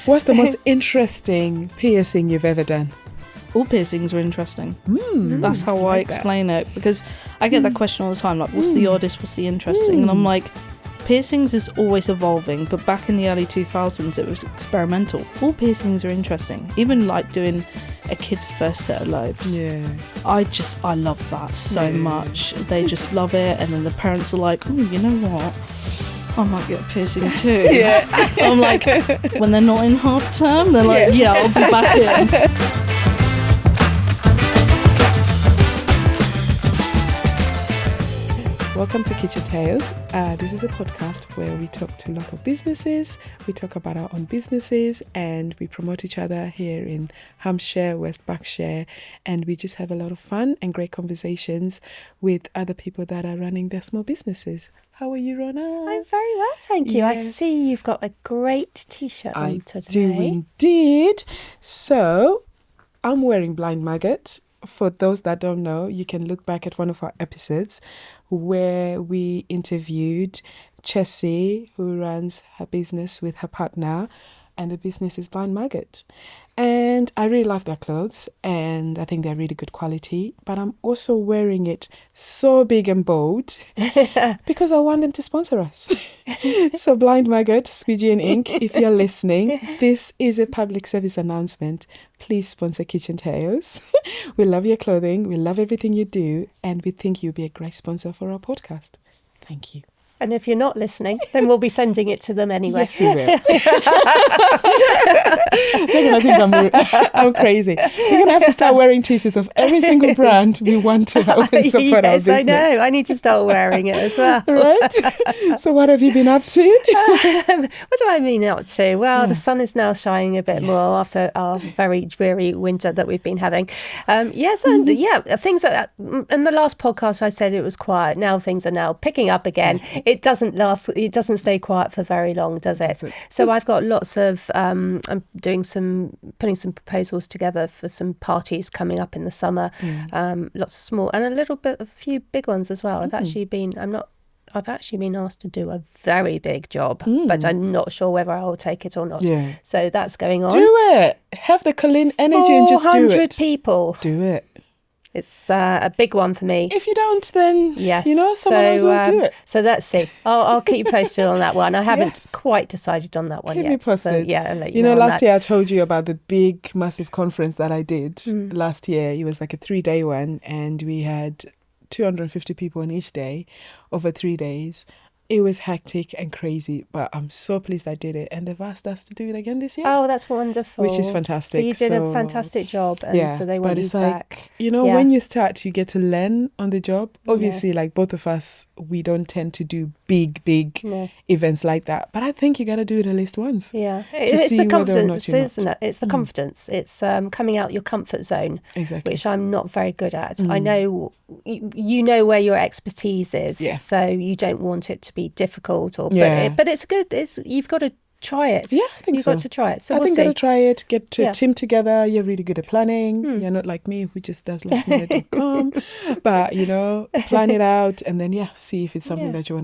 What's the most interesting piercing you've ever done? All piercings are interesting. That's how I like explain it, because I get that question all the time, like, what's the oddest, what's the interesting? And I'm like, piercings is always evolving, but back in the early 2000s it was experimental. All piercings are interesting, even like doing a kid's first set of lobes. I love that so much. They just love it, and then the parents are like, oh, you know what, I might get a piercing too. I'm like, when they're not in half term, they're like, I'll be back in. Welcome to Kitchen Tales. This is a podcast where we talk to local businesses, we talk about our own businesses, and we promote each other here in Hampshire, West Berkshire, and we just have a lot of fun and great conversations with other people that are running their small businesses. How are you, Rona? I'm very well, thank you. Yes. I see you've got a great t-shirt on today. I do indeed. So, I'm wearing Blind Maggot. For those that don't know, you can look back at one of our episodes where we interviewed Chessie, who runs her business with her partner, and the business is Blind Maggot. And I really love their clothes, and I think they're really good quality, but I'm also wearing it so big and bold because I want them to sponsor us. So Blind Maggot, Squeegee and Ink, if you're listening, this is a public service announcement. Please sponsor Kitchen Tales. We love your clothing, we love everything you do, and we think you'll be a great sponsor for our podcast. Thank you. And if you're not listening, then we'll be sending it to them anyway. Yes, we will. They're going to think I'm crazy. We're going to have to start wearing t-shirts of every single brand we want to help and support our business. Yes, I know. I need to start wearing it as well. Right? So what have you been up to? What do I mean up to? Well, the sun is now shining a bit more after our very dreary winter that we've been having. Things are, in the last podcast I said it was quiet. Now things are now picking up again. It doesn't last. It doesn't stay quiet for very long, does it? So I've got lots of. I'm putting some proposals together for some parties coming up in the summer. Lots of small and a few big ones as well. I've actually been asked to do a very big job, but I'm not sure whether I'll take it or not. So that's going on. Do it. Have the Colleen energy and just do it. 400 people. Do it. It's a big one for me. If you don't, then yes. Someone else will do it. So let's see. I'll keep you posted on that one. I haven't quite decided on that one yet. Keep me posted. So, I'll let you know. Last year I told you about the big, massive conference that I did last year. It was like a 3-day one, and we had 250 people on each day over 3 days. It was hectic and crazy, but I'm so pleased I did it. And they've asked us to do it again this year. Oh, that's wonderful. Which is fantastic. So you did a fantastic job, and so they want you back. When you start, you get to learn on the job. Obviously, like both of us, we don't tend to do big events like that. But I think you got to do it at least once. Yeah. It's the confidence, isn't it? It's the confidence. It's coming out your comfort zone, which I'm not very good at. I know you know where your expertise is, so you don't want it to be difficult but it's good. You've got to try it. I think you've got to try it. So I think see. Got to try it, get a team together. You're really good at planning. You're not like me who just does lastminute.com, but plan it out and then see if it's something that you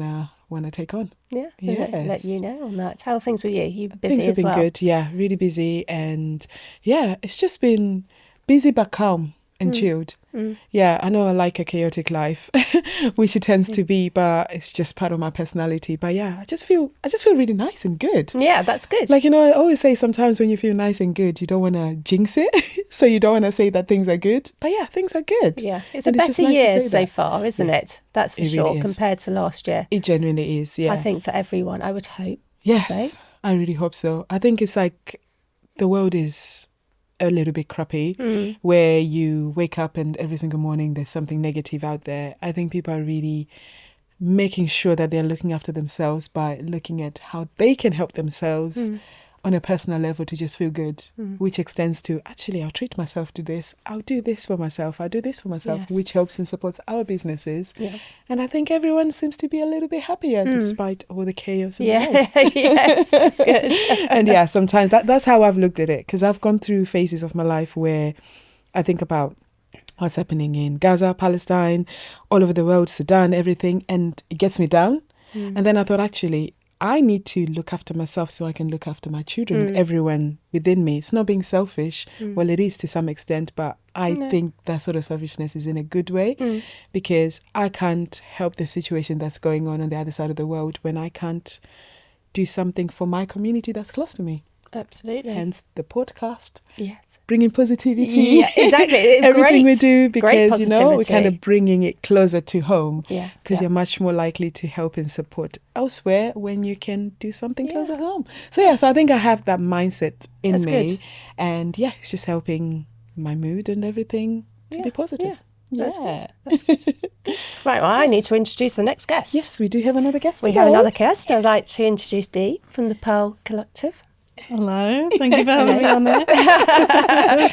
want to take on. Let you know on that. How are things with you? You busy things have as been good. Really busy, and it's just been busy but calm and chilled. I know I like a chaotic life, which it tends to be, but it's just part of my personality. But I just feel really nice and good. Yeah, that's good. I always say sometimes when you feel nice and good, you don't want to jinx it, so you don't want to say that things are good. But things are good. Yeah, it's a better year so far, isn't it? That's for sure, really compared to last year. It genuinely is. Yeah, I think for everyone, I would hope. Yes, so. I really hope so. I think it's like the world is a little bit crappy, where you wake up and every single morning there's something negative out there. I think people are really making sure that they're looking after themselves by looking at how they can help themselves on a personal level to just feel good, which extends to, actually, I'll treat myself to this. I'll do this for myself. I'll do this for myself, which helps and supports our businesses. Yeah. And I think everyone seems to be a little bit happier despite all the chaos in the world. Yes, that's good. And sometimes that's how I've looked at it, because I've gone through phases of my life where I think about what's happening in Gaza, Palestine, all over the world, Sudan, everything, and it gets me down. And then I thought, actually, I need to look after myself so I can look after my children, everyone within me. It's not being selfish. Well, it is to some extent, but I think that sort of selfishness is in a good way because I can't help the situation that's going on the other side of the world when I can't do something for my community that's close to me. Absolutely. Hence the podcast. Yes. Bringing positivity. Yeah, exactly. Everything Great. we do because, you know, we're kind positivity. of bringing it closer to home. Yeah. Because yeah. you're much more likely to help and support elsewhere when you can do something close at home. So, so I think I have that mindset in That's me. good. And it's just helping my mood and everything to be positive. That's good. That's good. Right, well, I need to introduce the next guest. Yes, we do have another guest We today. have another guest. I'd like to introduce Dee from the Pearl Collective. Hello, thank you for having me on there.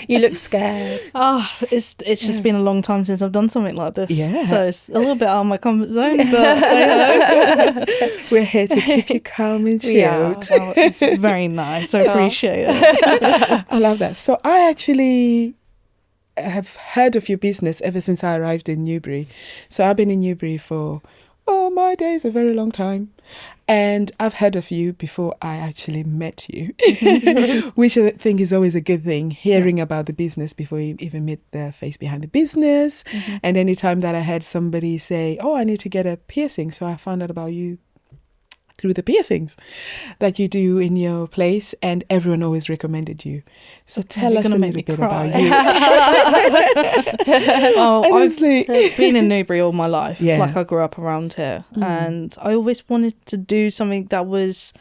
You look scared. Oh, it's just been a long time since I've done something like this. Yeah. So it's a little bit out of my comfort zone, but hello. We're here to keep you calm and chilled. Oh, it's very nice. I appreciate it. I love that. So I actually have heard of your business ever since I arrived in Newbury. So I've been in Newbury for, my days, a very long time. And I've heard of you before I actually met you, which I think is always a good thing, hearing about the business before you even meet the face behind the business. And anytime that I heard somebody say, I need to get a piercing. So I found out about you through the piercings that you do in your place, and everyone always recommended you. So tell us a little bit about you. Honestly. I've been in Newbury all my life. Yeah. Like I grew up around here, and I always wanted to do something that was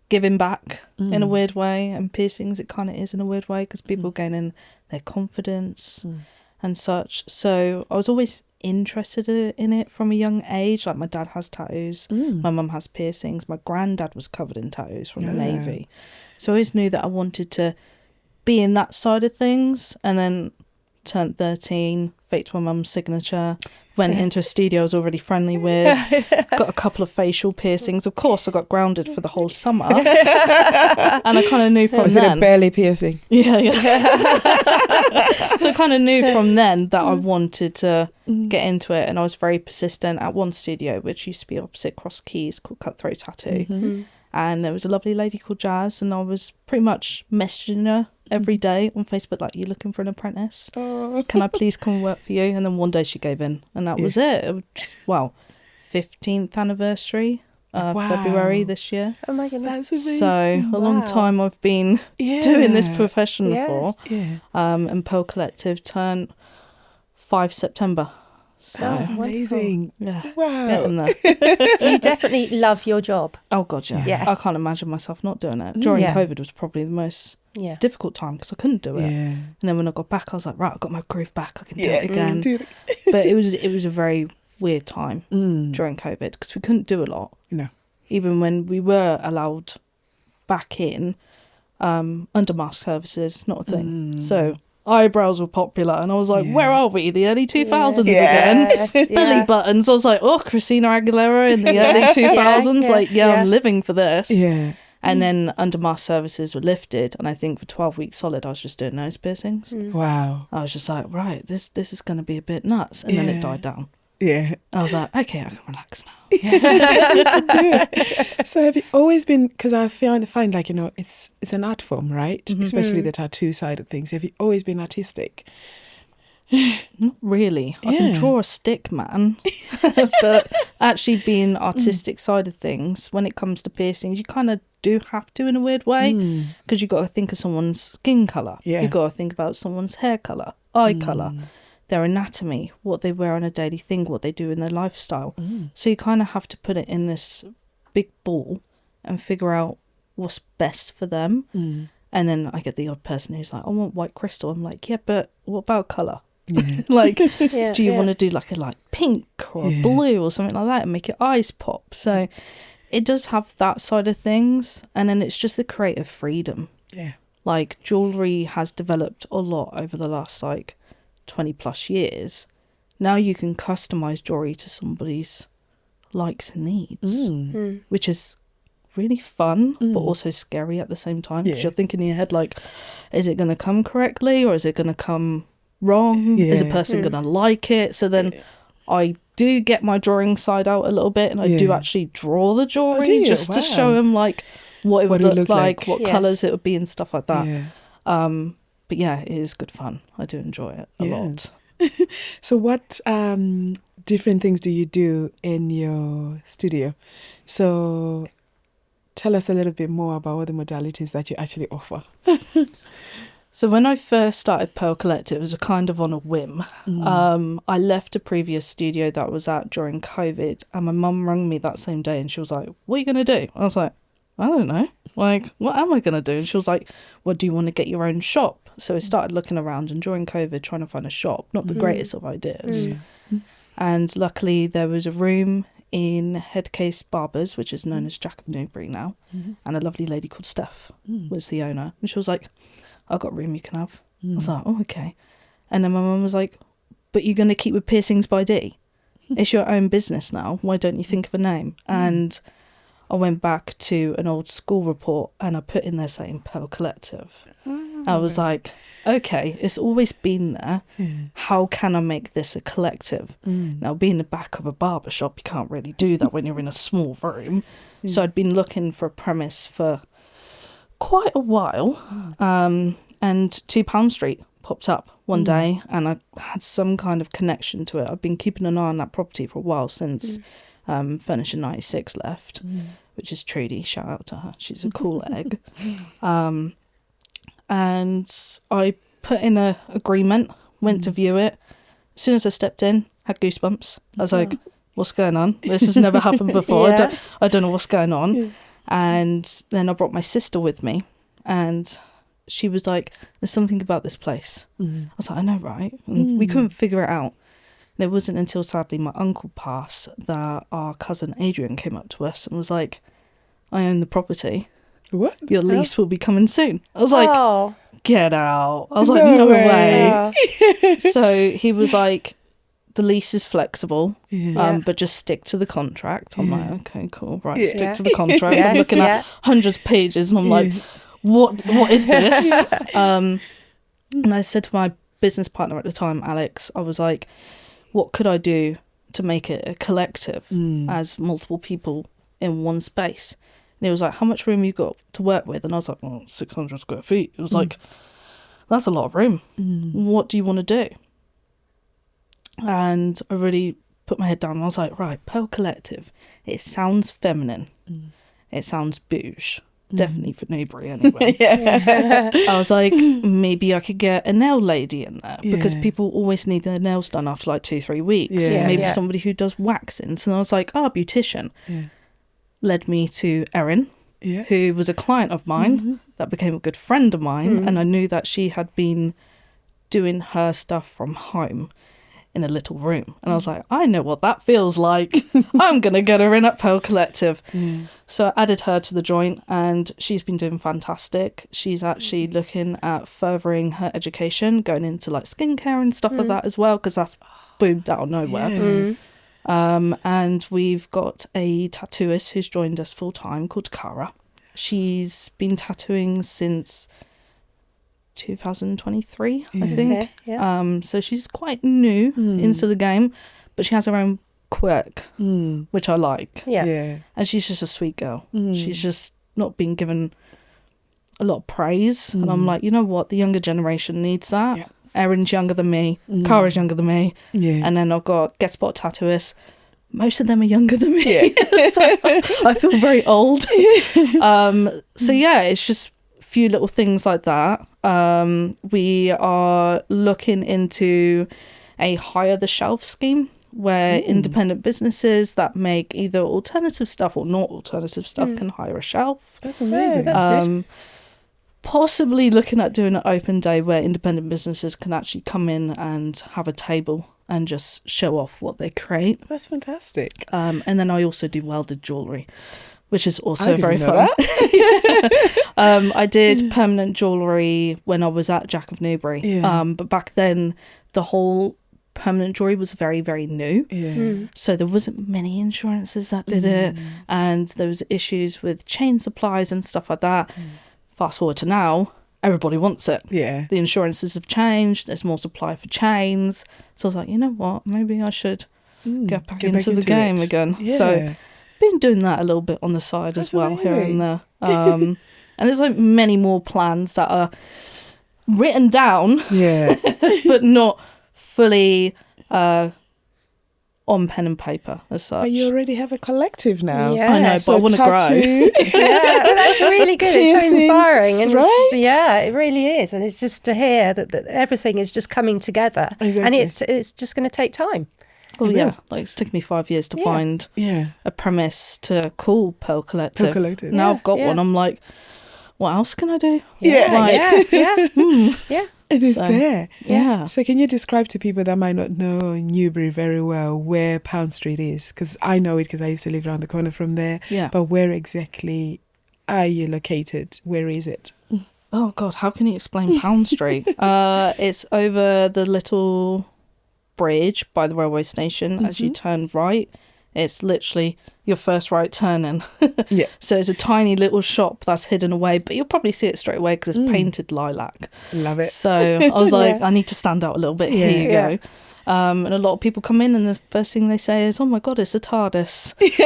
giving back in a weird way, and piercings it kind of is in a weird way because people gaining their confidence and such. So I was always interested in it from a young age. Like my dad has tattoos, my mum has piercings, my granddad was covered in tattoos from the Navy. So I always knew that I wanted to be in that side of things. And then turned 13, faked my mum's signature, went into a studio I was already friendly with, got a couple of facial piercings. Of course, I got grounded for the whole summer. And I kind of knew from Was then... it a belly piercing? Yeah. So I kind of knew from then that I wanted to get into it, and I was very persistent at one studio, which used to be opposite Cross Keys, called Cutthroat Tattoo. And there was a lovely lady called Jazz, and I was pretty much messaging her every day on Facebook, like, you looking for an apprentice? Can I please come and work for you? And then one day she gave in, and that was it. It was just, 15th anniversary, February this year. Oh my goodness. That's amazing. So a long time I've been doing this profession for. Yeah. And Pearl Collective turned 5 September. So Oh, Amazing. yeah, Wow. getting there. So you definitely love your job. Oh god, yeah. Yes. I can't imagine myself not doing it. During Yeah. COVID was probably the most Yeah. difficult time because I couldn't do it. Yeah. And then when I got back, I was like, right, I've got my groove back. I can do it again. Dude. But it was a very weird time during COVID because we couldn't do a lot. No. Even when we were allowed back in, under mask services, not a thing. So eyebrows were popular, and I was like, where are we? The early 2000s again. Yes, Belly buttons. I was like, Christina Aguilera in the early 2000s. I'm living for this. Yeah. And then under mask services were lifted, and I think for 12 weeks solid I was just doing nose piercings. Wow. I was just like, right, this is going to be a bit nuts. And then it died down. Yeah. I was like, okay, I can relax now. You can do it. So have you always been, because I find like, it's an art form, right? Especially the tattoo side of things. Have you always been artistic? Not really. I can draw a stick, man. But actually being artistic side of things, when it comes to piercings, you kind of do have to in a weird way, because you got to think of someone's skin colour. Yeah. You got to think about someone's hair colour, eye colour, their anatomy, what they wear on a daily thing, what they do in their lifestyle. So you kind of have to put it in this big ball and figure out what's best for them. And then I get the odd person who's like, I want white crystal. I'm like, yeah, but what about colour? Yeah. Like, do you want to do like a light pink or a blue or something like that and make your eyes pop? So it does have that side of things. And then it's just the creative freedom. Yeah. Like, jewellery has developed a lot over the last 20 plus years. Now you can customise jewellery to somebody's likes and needs, which is really fun but also scary at the same time, because you're thinking in your head, like, is it going to come correctly or is it going to come wrong? Is a person going to like it? So then I do get my drawing side out a little bit, and I do actually draw the jewelry just to show him like what it would look like, what colours it would be and stuff like that. But yeah, it is good fun. I do enjoy it a lot. So what different things do you do in your studio? So tell us a little bit more about what the modalities that you actually offer. So when I first started Pearl Collective, it was kind of on a whim. I left a previous studio that I was at during COVID, and my mum rang me that same day and she was like, what are you going to do? I was like, I don't know. Like, what am I going to do? And she was like, well, do you want to get your own shop? So I started looking around, and during COVID, trying to find a shop, not the greatest of ideas. And luckily there was a room in Headcase Barbers, which is known as Jack of Newbury now. And a lovely lady called Steph was the owner. And she was like, I've got a room you can have. I was like, oh, okay. And then my mum was like, but you're going to keep with Piercings by D? It's your own business now. Why don't you think of a name? And I went back to an old school report and I put in there saying Pearl Collective. I was like, okay, it's always been there. How can I make this a collective? Now, being the back of a barber shop, you can't really do that when you're in a small room. So I'd been looking for a premise for quite a while. And £2 Street popped up one day, and I had some kind of connection to it. I've been keeping an eye on that property for a while since Furniture 96 left, which is Trudy. Shout out to her. She's a cool egg. And I put in a agreement, went to view it. As soon as I stepped in, had goosebumps. I was like, what's going on? This has never happened before. I don't know what's going on. And then I brought my sister with me, and she was like, there's something about this place. I was like, I know, right? And we couldn't figure it out. And it wasn't until sadly my uncle passed that our cousin Adrian came up to us and was like, I own the property. What? Your lease will be coming soon. I was like, get out. I was like, no way. So he was like, the lease is flexible, but just stick to the contract. I'm like, okay, cool. Right, stick to the contract. I'm looking at hundreds of pages and I'm like, what is this? And I said to my business partner at the time, Alex, I was like, what could I do to make it a collective as multiple people in one space? And he was like, how much room you got to work with? And I was like, 600 square feet. It was like, that's a lot of room. What do you want to do? And I really put my head down and I was like, right, Pearl Collective. It sounds feminine. It sounds bouge. Definitely for Newbury anyway. I was like, maybe I could get a nail lady in there because people always need their nails done after like 2-3 weeks. Maybe somebody who does waxing. So I was like, beautician. Led me to Erin, who was a client of mine that became a good friend of mine. And I knew that she had been doing her stuff from home in a little room. And I was like, I know what that feels like. I'm going to get her in at Pearl Collective. So I added her to the joint and she's been doing fantastic. She's actually looking at furthering her education, going into like skincare and stuff like that as well, because that's boomed out of nowhere. And we've got a tattooist who's joined us full time called Cara. She's been tattooing since 2023, I think. So she's quite new into the game, but she has her own quirk, which I like. And she's just a sweet girl. She's just not been given a lot of praise. And I'm like, you know what? The younger generation needs that. Erin's younger than me. Cara's younger than me. And then I've got Get Spot tattooists. Most of them are younger than me. So I feel very old. So yeah, it's just a few little things like that. We are looking into a hire the shelf scheme where independent businesses that make either alternative stuff or not alternative stuff can hire a shelf. That's amazing. That's good. Possibly looking at doing an open day where independent businesses can actually come in and have a table and just show off what they create. That's fantastic. And then I also do welded jewellery, which is also very fun. I did permanent jewellery when I was at Jack of Newbury. But back then, the whole permanent jewellery was very, very new. So there wasn't many insurances that did it. And there was issues with chain supplies and stuff like that. Fast forward to now, everybody wants it. The insurances have changed. There's more supply for chains. So I was like, you know what? Maybe I should get back into the game it. again. Yeah. So been doing that a little bit on the side as That's well, here amazing. and there. And there's like many more plans that are written down, Yeah. but not fully on pen and paper as such. But you already have a collective now. Yeah. I know, but I want to grow. tattoo. Yeah, well, that's really good. It's so Piercings, inspiring, and right? yeah, it really is. And it's just to hear that everything is just coming together, and Exactly. it's just going to take time. Well, It yeah, will. like it's taken me 5 years to Yeah. find Yeah. a premise to call Pearl Collective. Pearl Collective. Now Yeah, I've got yeah. one. I'm like, what else can I do? Yeah. Like, Yes, yeah, yeah. It is So, there. Yeah. So can you describe to people that might not know Newbury very well where Pound Street is? Because I know it because I used to live around the corner from there. Yeah. But where exactly are you located? Where is it? Oh God, how can you explain Pound Street? It's over the little bridge by the railway station. As you turn right, it's literally your first right turn in. Yeah. So it's a tiny little shop that's hidden away, but you'll probably see it straight away because it's painted lilac. Love it. So I was like, Yeah. I need to stand out a little bit. Yeah. Here you Yeah. go. And a lot of people come in and the first thing they say is, oh my God, it's a TARDIS. Because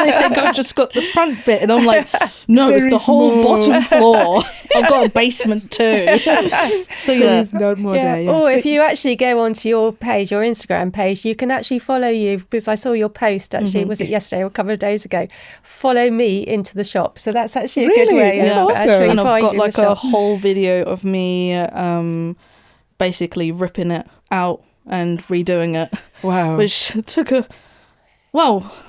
they think I've just got the front bit. And I'm like, no, Very it's the whole small. bottom floor. I've got a basement too. So There yeah. is not more Yeah. there. Yeah. Or So- if you actually go onto your page, your Instagram page, you can actually follow you, because I saw your post actually, was it yesterday or a couple of days ago? Follow me into the shop. So that's actually a good Really? way That's of awesome. actually And I've finding got like the a shop. whole video of me basically ripping it out and redoing it, Wow. which took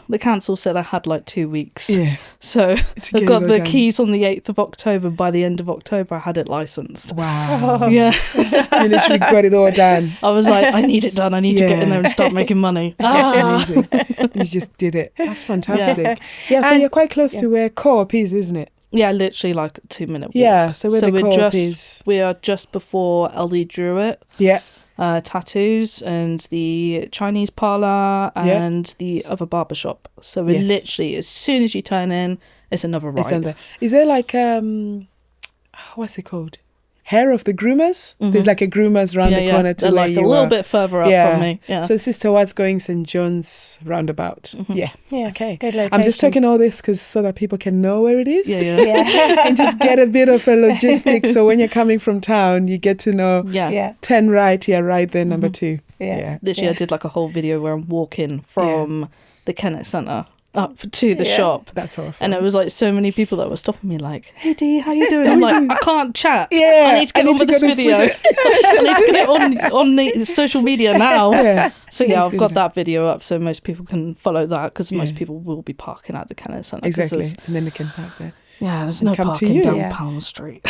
the council said I had like 2 weeks. Yeah. So To I get got it the done. keys on the 8th of October. By the end of October, I had it licensed. Wow. Yeah. You literally got it all done. I was like, I need it done. I need to get in Yeah. there and start making money. That's amazing. You just did it. That's fantastic. Yeah, so And- you're quite close to where Co-op is, isn't it? Yeah, literally like a 2-minute walk. Yeah, so where the we're Co-op just is. we are just before LD Druitt. Yeah. Tattoos and the Chinese parlour and the other barber shop. So we're Yes. literally, as soon as you turn in, it's another right. It's on there. Is there like what's it called? Hair of the Groomers? There's like a Groomers round the corner to They're where like you a little are. bit further up Yeah. from me. Yeah. So this is towards going St. John's roundabout. Yeah. Yeah, Okay. good location. I'm just talking all this so that people can know where it is. yeah. Yeah. And just get a bit of a logistics. So when you're coming from town, you get to know Yeah. Yeah. 10 right, yeah, right there, number 2. Yeah. Literally, I did like a whole video where I'm walking from the Kennett Centre up to the Yeah. shop. That's awesome. And it was like so many people that were stopping me like, hey Dee, how you doing? I'm like, I can't chat. Yeah, I need to get on with this go to video. I need to get it on the social media now. Yeah. So yeah, That's I've good. got that video up so most people can follow that because most Yeah. people will be parking at the Kennett Centre. 'cause Exactly. there's- And then they can park there. Yeah, there's And no come to parking you. down Yeah. Pound Street.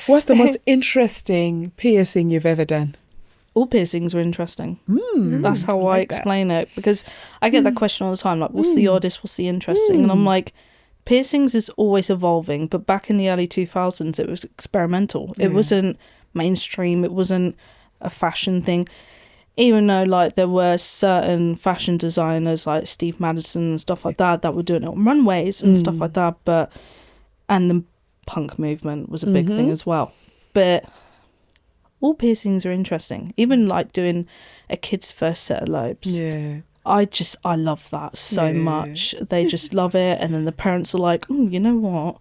What's the most interesting piercing you've ever done? All piercings are interesting. That's how I like that. explain it because I get that question all the time, like, what's the oddest, what's the interesting? And I'm like, piercings is always evolving, but back in the early 2000s, it was experimental. It Yeah. wasn't mainstream. It wasn't a fashion thing. Even though, like, there were certain fashion designers like Steve Madison and stuff like that were doing it on runways and stuff like that, and the punk movement was a big thing as well. But all piercings are interesting. Even like doing a kid's first set of lobes. Yeah. I love that so Yeah. much. They just love it. And then the parents are like, oh, you know what?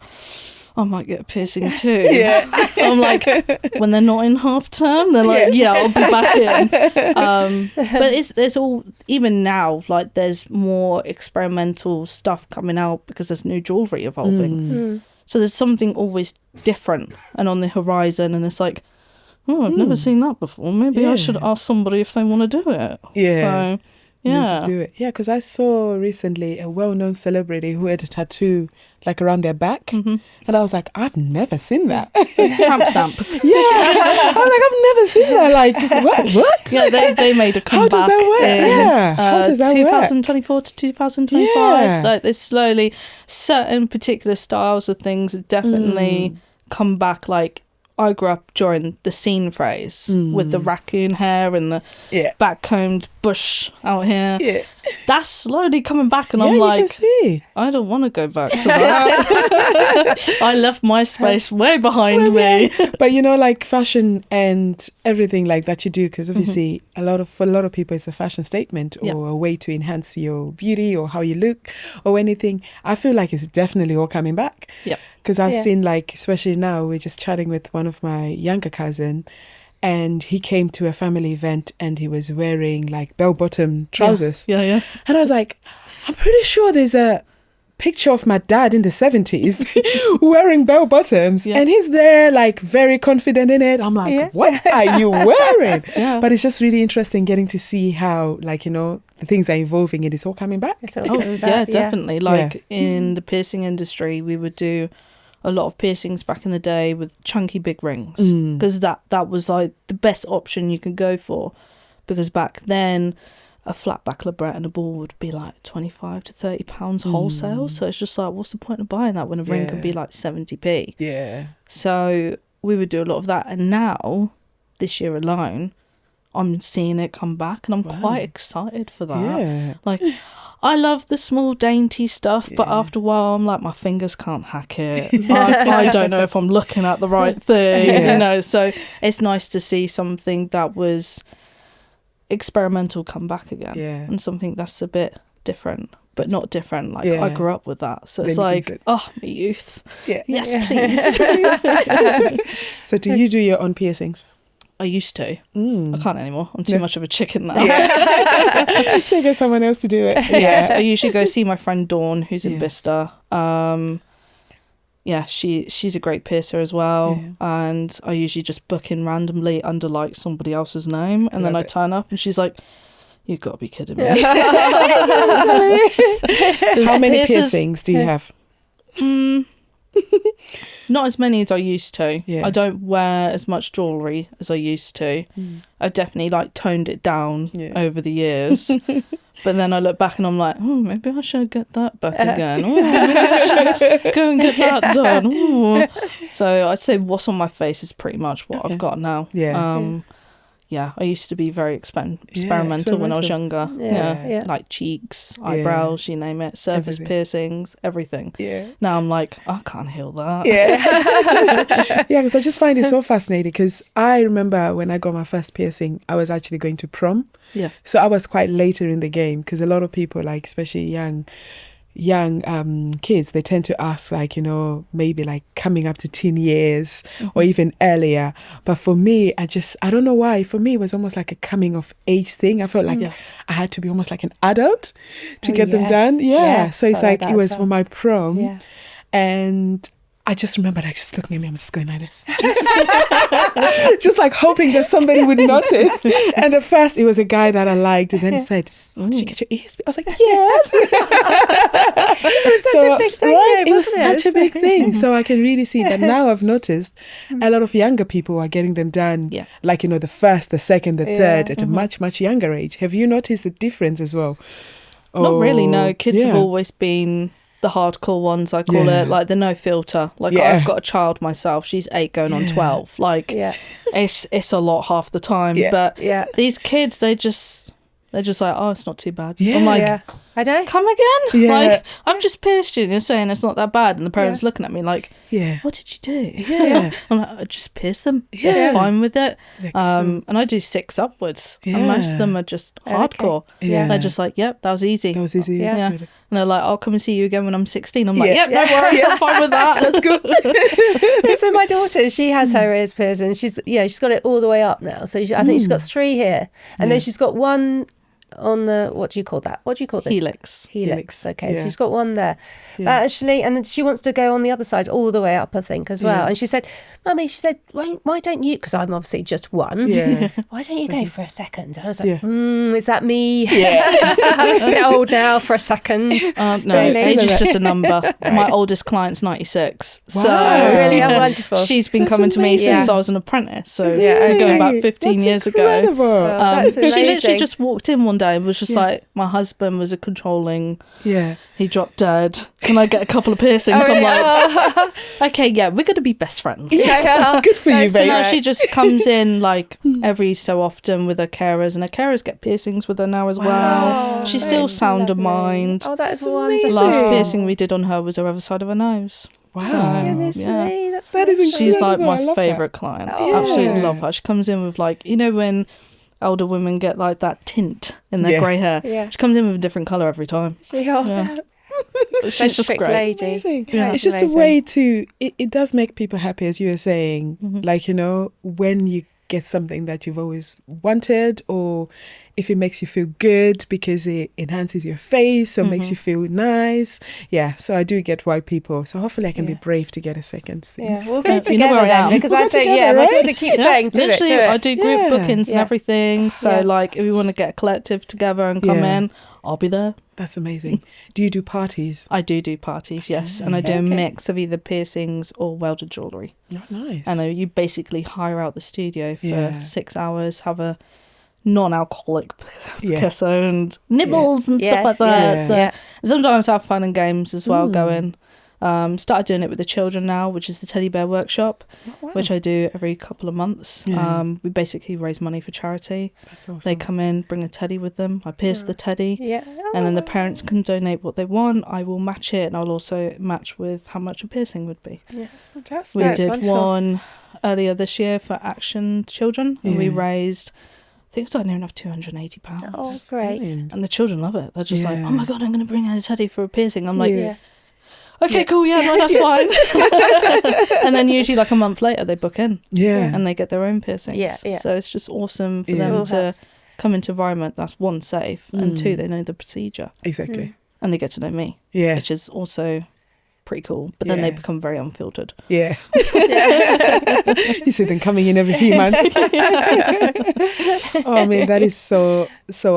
I might get a piercing too. Yeah. I'm like, when they're not in half term, they're like, yeah, I'll be back in. But there's all, even now, like there's more experimental stuff coming out because there's new jewellery evolving. So there's something always different and on the horizon. And it's like, oh, I've never seen that before. Maybe I should ask somebody if they want to do it. Yeah. So, And then yeah. just do it. Yeah, because I saw recently a well-known celebrity who had a tattoo like around their back. And I was like, I've never seen that. Tramp stamp. Yeah. I'm like, I've never seen that. Like, what? Yeah, they made a How comeback. does that work? In, Yeah. How does that work? 2024 to 2025. Yeah. Like, there's slowly certain particular styles of things that definitely come back. Like, I grew up during the scene phase with the raccoon hair and the Yeah. back-combed bush out here. Yeah. that's slowly coming back, and I'm you like, can see. I don't want to go back to that. I left MySpace way behind me. But you know, like fashion and everything like that you do, because obviously for a lot of people it's a fashion statement or a way to enhance your beauty or how you look or anything. I feel like it's definitely all coming back. Yeah. Because I've seen, like, especially now, we're just chatting with one of my younger cousin, and he came to a family event and he was wearing like bell-bottom trousers. Yeah. And I was like, I'm pretty sure there's a picture of my dad in the 70s wearing bell-bottoms, and he's there like very confident in it. I'm like, what are you wearing? But it's just really interesting getting to see how, like, you know, the things are evolving and it's all coming back. Definitely. Like in the piercing industry, we would do a lot of piercings back in the day with chunky big rings, because that was like the best option you could go for, because back then a flat back labret and a ball would be like 25 to 30 pounds wholesale. So it's just like, what's the point of buying that when a ring could be like 70p? Yeah. So we would do a lot of that, and now this year alone I'm seeing it come back, and I'm quite excited for that. Like, I love the small dainty stuff, but after a while I'm like, my fingers can't hack it. I don't know if I'm looking at the right thing, you know. So it's nice to see something that was experimental come back again, and something that's a bit different, but not different. Like, I grew up with that, so it's like, oh, my youth. Yes, please. So do you do your own piercings? I used to. I can't anymore. I'm too much of a chicken now. So you get someone else to do it. So I usually go see my friend Dawn, who's in Bicester. She's a great piercer as well, and I usually just book in randomly under like somebody else's name, and then I turn up and she's like, you've got to be kidding me. How many piercings do you have? Not as many as I used to. Yeah. I don't wear as much jewellery as I used to. I've definitely like toned it down over the years. But then I look back and I'm like, oh, maybe I should get that back again. Oh, maybe I should go and get that done. Ooh. So I'd say what's on my face is pretty much what I've got now. I used to be very experimental when I was younger. Like cheeks, eyebrows, you name it, surface piercings, everything. Now I'm like, I can't heal that. Because I just find it so fascinating, because I remember when I got my first piercing, I was actually going to prom. So I was quite later in the game, because a lot of people, like especially young kids, they tend to ask, like, you know, maybe like coming up to teen years or even earlier. But for me, I don't know why, for me it was almost like a coming of age thing. I felt like I had to be almost like an adult to get them done. So it's like it was for my prom, and I just remember like just looking at me, I'm just going like this. Just like hoping that somebody would notice. And at first it was a guy that I liked, and then he said, oh, did you get your ears? I was like, yes. It was such a big thing, right? It was such a big thing. So I can really see that now. I've noticed a lot of younger people are getting them done, like, you know, the first, the second, the third at a much, much younger age. Have you noticed the difference as well? Not really, no. Kids have always been the hardcore ones, I call it, like the no filter. Like I've got a child myself, she's 8 going on 12. Like it's a lot half the time. But these kids, they're just like, oh, it's not too bad. I'm like, I don't come again? Like, I've just pierced you and you're saying it's not that bad, and the parents looking at me like, what did you do? I'm like, I just pierced them. They're fine with it. And I do 6 upwards, and most of them are just hardcore. They're just like, yep, that was easy. And they're like, I'll come and see you again when I'm 16. I'm like, no worries, I'm fine with that. Let's go. So my daughter, she has her ears pierced, and she's got it all the way up now. So I think she's got 3 here, and then she's got 1 on the, what do you call this? Helix. Okay, so she's got 1 there. Actually, and then she wants to go on the other side all the way up, I think, as well. And she said, Mummy, why don't you, because I'm obviously just 1, why don't you go for a second? And I was like, is that me? A bit old now for a second. No, age is just a number. My oldest client's 96. Wow. So really, how wonderful. She's been coming to me since I was an apprentice. So going back 15 years ago. That's She literally just walked in one day day was just like, my husband was a controlling. Yeah. He dropped dead. Can I get a couple of piercings? I'm like, okay, yeah, we're going to be best friends. Yes. Good for you, So babe. now she just comes in like every so often with her carers, and her carers get piercings with her now as well. She's still sound of mind. Oh, that's That's wonderful. amazing. Last piercing we did on her was her other side of her nose. Wow. So, Goodness yeah. me, That is wonderful. She's like incredible. I my love favourite client. Oh. Absolutely Yeah. love her. She comes in with like, you know when older women get like that tint in their Yeah. grey hair? Yeah. She comes in with a different colour every time. Yeah. She's just great. Lady. Amazing. Yeah. It's just Amazing. a way to, it does make people happy, as you were saying. Mhm. Like, you know, when you get something that you've always wanted, or if it makes you feel good because it enhances your face or makes Mhm. you feel nice. Yeah, so I do get why people, so hopefully I can be Yeah. brave to get a second scene. Yeah, we'll You go know together where I then, am. because We'll I go think, together, my right? daughter keeps saying, do literally, it. I do group Yeah. bookings and Yeah. everything. So Yeah. like, if we want to get a collective together and come Yeah. in, I'll be there. That's amazing. Do you do parties? I do parties, yes, and I do a Okay. mix of either piercings or welded jewellery. Not nice. And you basically hire out the studio for Yeah. 6 hours, have a non-alcoholic Yeah. Picasso and nibbles and stuff Yes, like that. yeah. So Yeah. sometimes have fun and games as well Mm. going. Started doing it with the children now, which is the teddy bear workshop, which I do every couple of months. Yeah. We basically raise money for charity. That's awesome. They come in, bring a teddy with them. I pierce the teddy. Yeah. And then the parents can donate what they want. I will match it, and I'll also match with how much a piercing would be. That's fantastic. We That's did wonderful. one earlier this year for Action Children, and we Yeah. raised, I think it was like near enough £280. Oh, great. Brilliant. And the children love it. They're just like, Yeah. oh my God, I'm going to bring out a teddy for a piercing. I'm like, Yeah. okay, cool, yeah, no, that's fine. And then usually like a month later, they book in Yeah. and they get their own piercings. Yeah, yeah. So it's just awesome for Yeah. them All to helps. come into environment that's one, safe, and Mm. two, they know the procedure, Exactly. and they get to know me, Yeah. which is also pretty cool. But then they Yeah. become very unfiltered. Yeah. You see them coming in every few months. Oh, I mean, that is so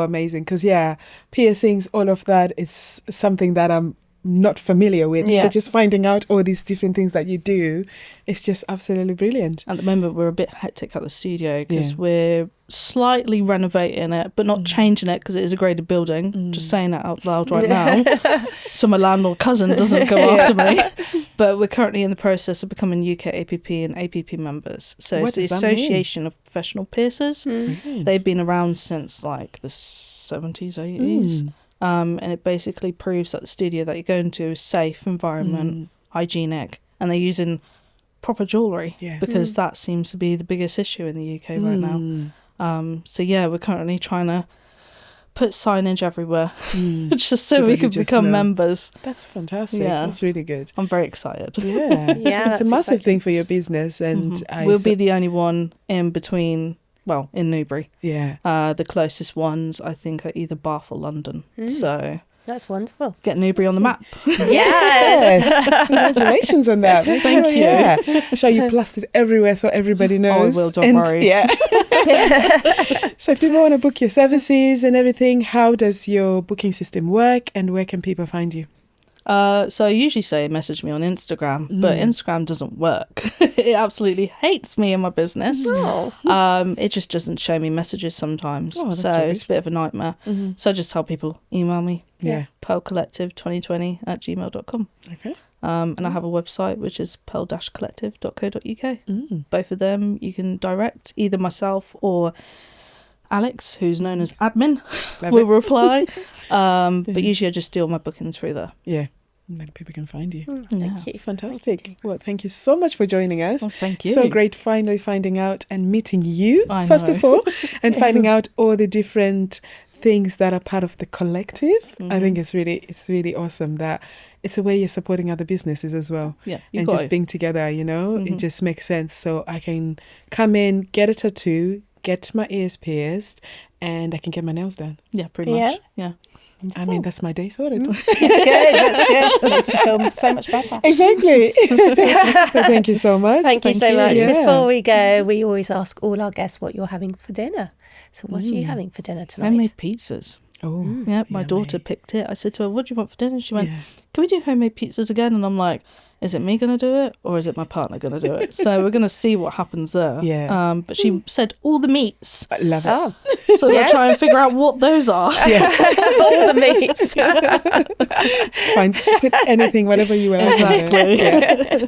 amazing. Because, yeah, piercings, all of that is something that I'm not familiar with. Yeah. So just finding out all these different things that you do is just absolutely brilliant. At the moment, we're a bit hectic at the studio because Yeah. we're slightly renovating it, but not changing it because it is a graded building. Just saying that out loud right now, so my landlord cousin doesn't go after me. But we're currently in the process of becoming UK APP and APP members. So What it's the does that mean? Association of Professional Piercers. Brilliant. They've been around since like the 70s, 80s. And it basically proves that the studio that you're going to is safe environment, hygienic, and they're using proper jewellery Yeah. because that seems to be the biggest issue in the UK right now. Mm. So yeah, we're currently trying to put signage everywhere just so So we that you can just become know. members. That's fantastic. Yeah. That's really good. I'm very excited. Yeah. Yeah, It's a that's massive exciting. thing for your business. And We'll be the only one in between, well, in Newbury. yeah. The closest ones, I think, are either Bath or London. So That's wonderful. get Newbury on the map. Yes. Congratulations on that. Make Thank sure, you. Yeah. Make sure you plastered everywhere so everybody knows. will, don't worry. Yeah. So if people want to book your services and everything, how does your booking system work and where can people find you? So I usually say message me on Instagram, but Instagram doesn't work. It absolutely hates me and my business. Oh. It just doesn't show me messages sometimes. Oh, that's so rubbish. it's a bit of a nightmare. So I just tell people, email me, Yeah. pearlcollective2020@gmail.com. Okay. And I have a website, which is pearl-collective.co.uk. Both of them you can direct, either myself or Alex, who's known as admin, Love will it. reply. But usually I just do all my bookings through there. Yeah. And then people can find you. Thank you. Fantastic. Well, thank you so much for joining us. Well, thank you. So great finally finding out and meeting you, I first know. of all, and finding out all the different things that are part of the collective. I think it's really awesome that it's a way you're supporting other businesses as well. Yeah, you And got just it. being together, you know, it just makes sense. So I can come in, get a tattoo, get my ears pierced, and I can get my nails done. Yeah, pretty Yeah. much. Yeah. I mean, that's my day sorted. That's good. That's good. It makes you feel so much better. Exactly. Thank you so much. Thank you so you. much. Yeah. Before we go, we always ask all our guests what you're having for dinner. So what are you having for dinner tonight? Homemade pizzas. Oh, Yeah, my daughter yummy. picked it. I said to her, "What do you want for dinner?" She went, Yeah. "Can we do homemade pizzas again?" And I'm like, "Is it me going to do it or is it my partner going to do it?" So we're going to see what happens there. Yeah. But she said all the meats, I love it. Oh, so we'll try and figure out what those are. Yeah, all the meats. it's fine. Put anything, whatever you want. Exactly. Yeah.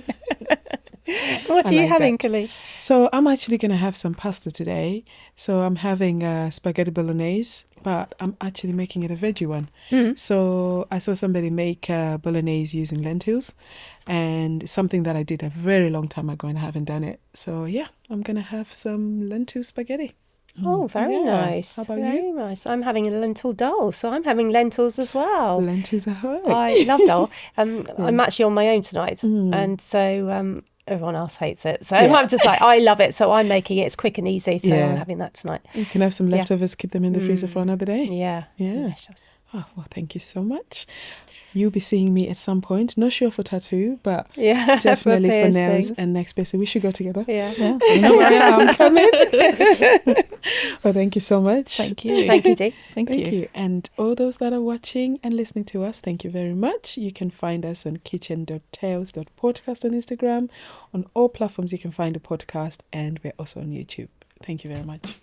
What I are you like having, that. Khalid? So I'm actually going to have some pasta today. So I'm having spaghetti bolognese, but I'm actually making it a veggie one. So I saw somebody make bolognese using lentils, and it's something that I did a very long time ago and I haven't done it. So yeah, I'm going to have some lentil spaghetti. Oh, very Yeah. nice. How about very you? nice. I'm having a lentil dal, so I'm having lentils as well. Lentils ahoy. I love dal. I'm actually on my own tonight, and so everyone else hates it. So I'm just like, I love it, so I'm making it. It's quick and easy, so Yeah. I'm having that tonight. You can have some leftovers, keep them in the freezer for another day. Yeah, Yeah. delicious. Oh, well, thank you so much. You'll be seeing me at some point. Not sure for tattoo, but Yeah, definitely for nails piercings. and next piercing. We should go together. Yeah. You know where I am. Coming. Well, thank you so much. Thank you. Thank you, Dee. Thank Thank you. you. And all those that are watching and listening to us, thank you very much. You can find us on kitchen.tales.podcast on Instagram. On all platforms, you can find the podcast, and we're also on YouTube. Thank you very much.